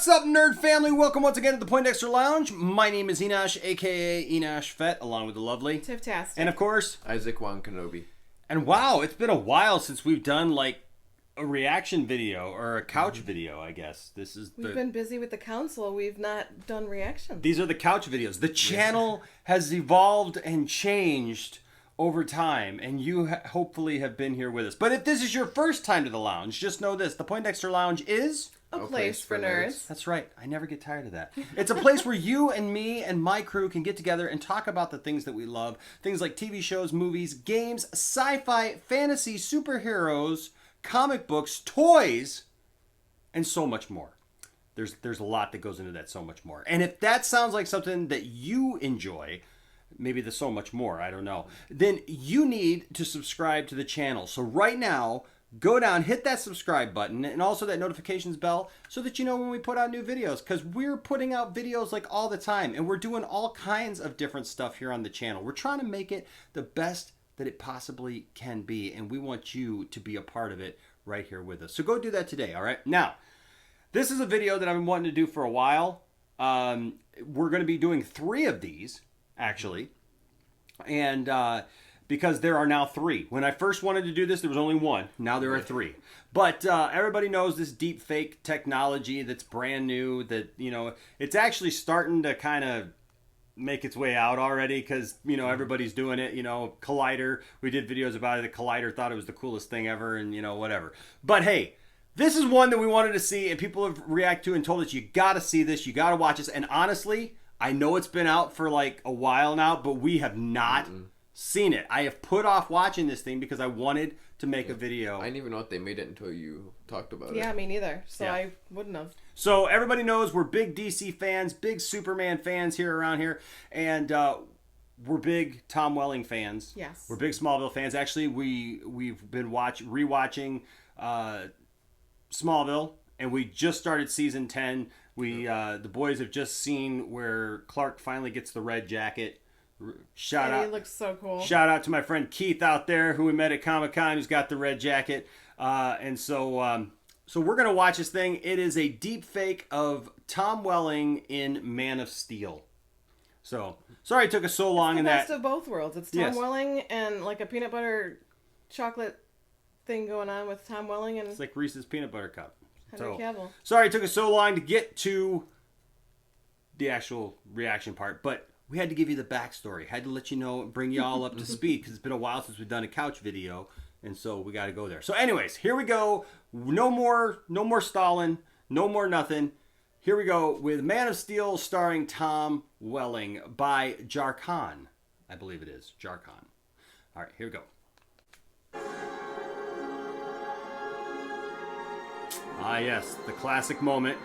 up, nerd family? Welcome once again to the Poindexter Lounge. My name is Enosh, aka Enosh Fett, along with the lovely Tiftastic. and of course Isaac Wan Kenobi. And wow, it's been a while since we've done like a reaction video or a couch video. I guess We've been busy with the council. We've not done reactions. These are the couch videos. The channel has evolved and changed over time, and you hopefully have been here with us. But if this is your first time to the lounge, just know this: the Poindexter Lounge is a place for nerds. That's right. I never get tired of that. It's a place where you and me and my crew can get together and talk about the things that we love. Things like TV shows, movies, games, sci-fi, fantasy, superheroes, comic books, toys, and so much more. There's a lot that goes into that so much more. And if that sounds like something that you enjoy, maybe there's so much more, I don't know, then you need to subscribe to the channel. So right now, go down, hit that subscribe button, and also that notifications bell so that you know when we put out new videos, because we're putting out videos like all the time, and we're doing all kinds of different stuff here on the channel. We're trying to make it the best that it possibly can be, and we want you to be a part of it right here with us. So go do that today, all right? Now, this is a video that I've been wanting to do for a while. We're going to be doing 3 of these, actually, and because there are now 3. When I first wanted to do this, there was only 1. Now there are 3. But everybody knows this deepfake technology that's brand new, that, you know, it's actually starting to kind of make its way out already, because, you know, everybody's doing it. You know, Collider, we did videos about it. The Collider thought it was the coolest thing ever, and, you know, whatever. But hey, this is one that we wanted to see, and people have reacted to and told us, you gotta see this, you gotta watch this. And honestly, I know it's been out for like a while now, but we have not seen it. I have put off watching this thing because I wanted to make a video. I didn't even know if they made it until you talked about it. Yeah, me neither. So yeah. I wouldn't have. So everybody knows we're big DC fans, big Superman fans here around here, and we're big Tom Welling fans. Yes. We're big Smallville fans. Actually, we've been rewatching Smallville, and we just started season 10. The boys have just seen where Clark finally gets the red jacket. Shout out! He looks so cool. Shout out to my friend Keith out there, who we met at Comic-Con, who's got the red jacket. So we're gonna watch this thing. It is a deep fake of Tom Welling in Man of Steel. So sorry it took us so long in that. Best of both worlds. It's Tom Welling and like a peanut butter chocolate thing going on with Tom Welling, and it's like Reese's peanut butter cup. Henry Cavill. Sorry it took us so long to get to the actual reaction part, but we had to give you the backstory. Had to let you know, bring you all up to speed, because it's been a while since we've done a couch video, and so we got to go there. So anyways, here we go. No more stalling. No more nothing. Here we go with Man of Steel starring Tom Welling by Jarkhan. I believe it is. Jarkhan. All right, here we go. Ah, yes, the classic moment.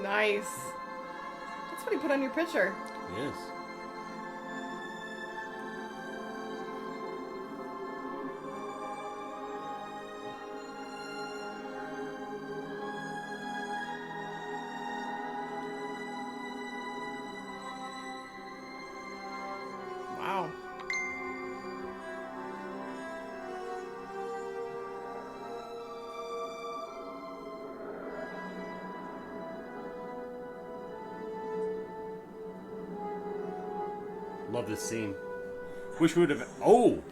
Nice. That's what he put on your picture. Yes. Wow. Love this scene. Wish we would have... Oh!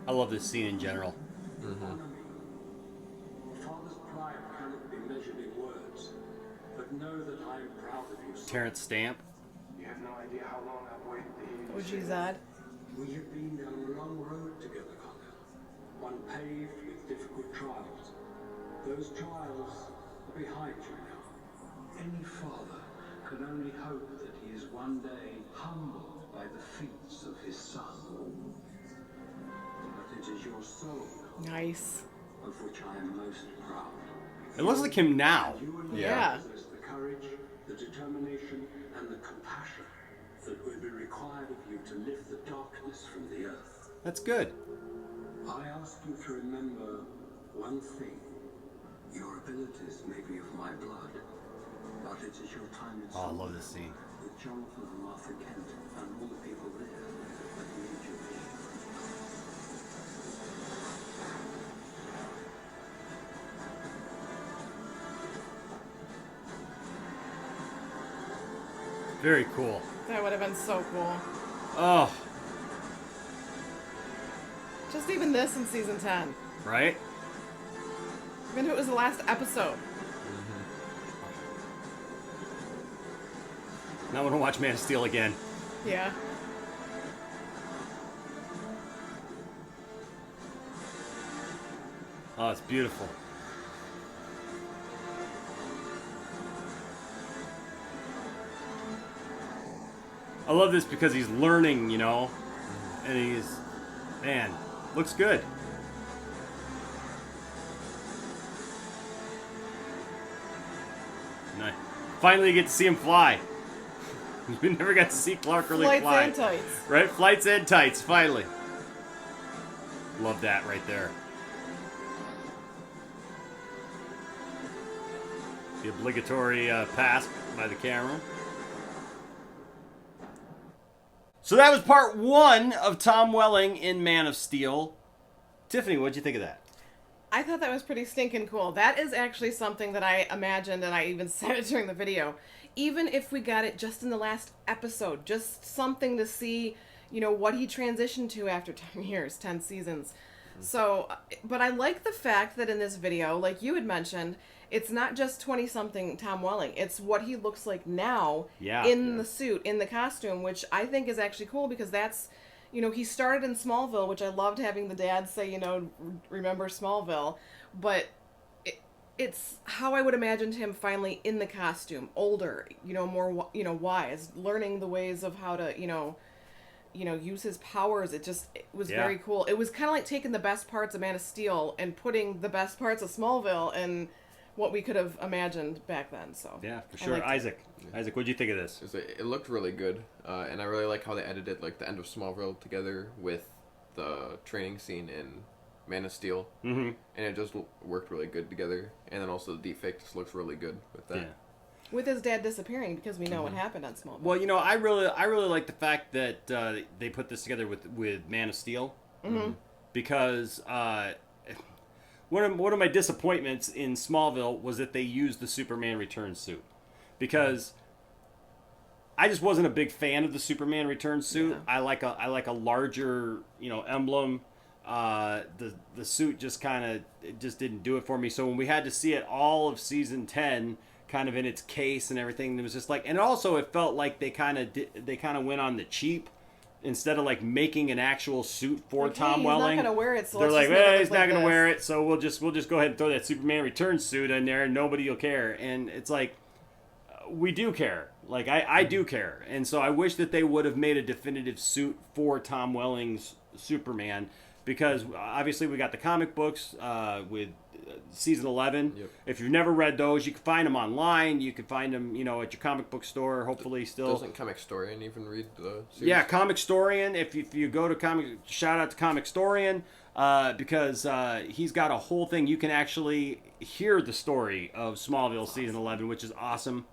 I love this scene in general. Father's pride cannot be measured in words, but know that I am proud of you. Terrence Stamp. You have no idea how long I've waited to hear you. OG Zod. We have been down a long road together, Connell. One paved with difficult trials. Those trials are behind you now. Any father can only hope that he is one day humbled by the feats of his son. But it is your soul, Nice. of which I am most proud. It looks like him now. You and Yeah. possess the courage, the determination, and the compassion that will be required of you to lift the darkness from the earth. That's good. I ask you to remember one thing. Your abilities may be of my blood, But it is your time in Oh, I love this scene. with Jonathan and Martha Kent and all the people there that need your vision. Very cool. That would have been so cool. Oh, Just even this in season 10. right? Even if it was the last episode. Now I want to watch Man of Steel again. Yeah. Oh, it's beautiful. I love this because he's learning, you know, and he's, man, looks good. Nice. Finally, you get to see him fly. We never got to see Clark really Flights fly. and tights. Right? Flights and tights, finally. Love that right there. The obligatory pass by the camera. So that was part 1 of Tom Welling in Man of Steel. Tiffany, what'd you think of that? I thought that was pretty stinking cool. That is actually something that I imagined, and I even said it during the video. Even if we got it just in the last episode, just something to see, you know, what he transitioned to after 10 years, 10 seasons. So, but I like the fact that in this video, like you had mentioned, it's not just 20-something Tom Welling. It's what he looks like now in the suit, in the costume, which I think is actually cool because that's, you know, he started in Smallville, which I loved having the dad say, you know, remember Smallville. But it's how I would imagined him finally in the costume, older, you know, more, you know, wise, learning the ways of how to, you know, use his powers. It was very cool. It was kind of like taking the best parts of Man of Steel and putting the best parts of Smallville and what we could have imagined back then. So yeah, for sure. Isaac, what'd you think of this? It looked really good, and I really like how they edited like the end of Smallville together with the training scene in Man of Steel, and it just worked really good together. And then also the deepfake just looks really good with that. Yeah. With his dad disappearing because we know what happened on Smallville. Well, you know, I really like the fact that they put this together with Man of Steel, because one of my disappointments in Smallville was that they used the Superman Returns suit, because I just wasn't a big fan of the Superman Returns suit. Yeah. I like a larger, you know, emblem. The suit just just didn't do it for me. So when we had to see it all of season 10 kind of in its case and everything, it was just like, and also it felt like they kind of went on the cheap instead of like making an actual suit for Tom Welling. He's not gonna wear it, so they're let's like, just he's not gonna wear it, so we'll just go ahead and throw that Superman Returns suit in there and nobody will care. And it's like, we do care. Like I do care, and so I wish that they would have made a definitive suit for Tom Welling's Superman, because obviously we got the comic books with season 11. Yep. If you've never read those, you can find them online. You can find them, you know, at your comic book store. Hopefully, still. Doesn't Comicstorian even read the series? Yeah, Comicstorian. If you go to shout out to Comicstorian, because he's got a whole thing. You can actually hear the story of Smallville season 11, which is awesome.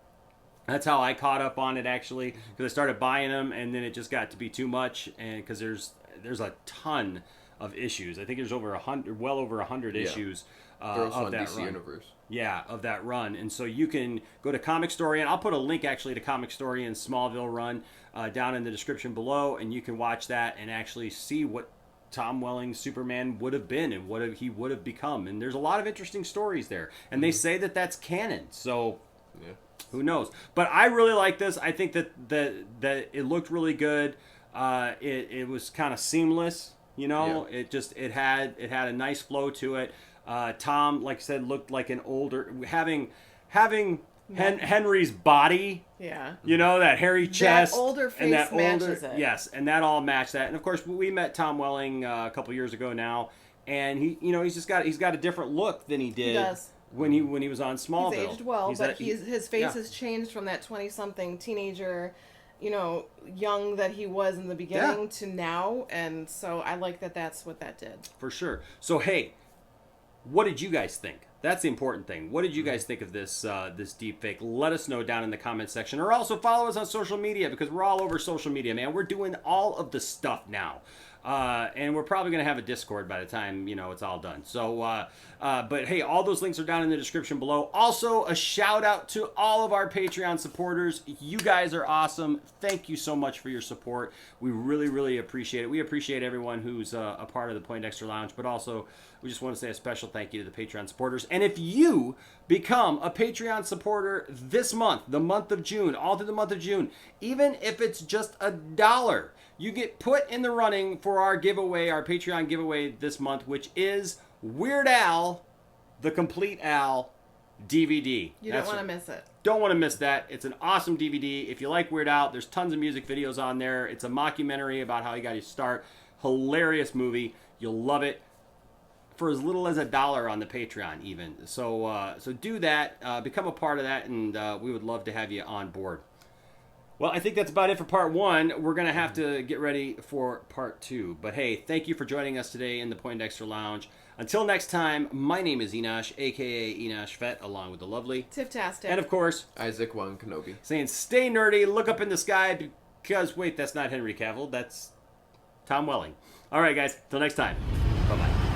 That's how I caught up on it, actually, because I started buying them, and then it just got to be too much, and because there's a ton of issues. I think there's well over 100 issues of that DC run. Universe. Yeah, of that run. And so you can go to Comicstorian. I'll put a link actually to Comicstorian's Smallville run down in the description below, and you can watch that and actually see what Tom Welling's Superman would have been and what he would have become. And there's a lot of interesting stories there. And they say that that's canon. So who knows? But I really like this. I think that it looked really good. It was kind of seamless. You know, it had a nice flow to it. Tom, like I said, looked like an older, having Henry's body. Yeah. You know, that hairy chest. That older face matches it. Yes, and that all matched that. And of course, we met Tom Welling a couple years ago now, and he's got a different look than he did. He does. When he was on Smallville. He's aged well, but his face has changed from that 20-something teenager, you know, young that he was in the beginning to now, and so I like that that's what that did. For sure. So, hey, what did you guys think? That's the important thing. What did you guys think of this this deepfake? Let us know down in the comment section, or also follow us on social media, because we're all over social media, man. We're doing all of the stuff now. And we're probably going to have a Discord by the time, it's all done. So, but hey, all those links are down in the description below. Also, a shout out to all of our Patreon supporters. You guys are awesome. Thank you so much for your support. We really, really appreciate it. We appreciate everyone who's a part of the Poindexter Lounge, but also we just want to say a special thank you to the Patreon supporters. And if you become a Patreon supporter this month, the month of June, all through the month of June, even if it's just $1, you get put in the running for our giveaway, our Patreon giveaway this month, which is Weird Al, the Complete Al DVD. You don't want to miss it. Don't want to miss that. It's an awesome DVD. If you like Weird Al, there's tons of music videos on there. It's a mockumentary about how he got his start. Hilarious movie. You'll love it. For as little as $1 on the Patreon, even. So do that. Become a part of that, and we would love to have you on board. Well, I think that's about it for part 1. We're going to have to get ready for part 2. But hey, thank you for joining us today in the Poindexter Lounge. Until next time, my name is Enosh, a.k.a. Enosh Fett, along with the lovely Tiftastic. And of course, Isaac One Kenobi. Saying stay nerdy, look up in the sky, because, wait, that's not Henry Cavill, that's Tom Welling. All right, guys, till next time. Bye-bye.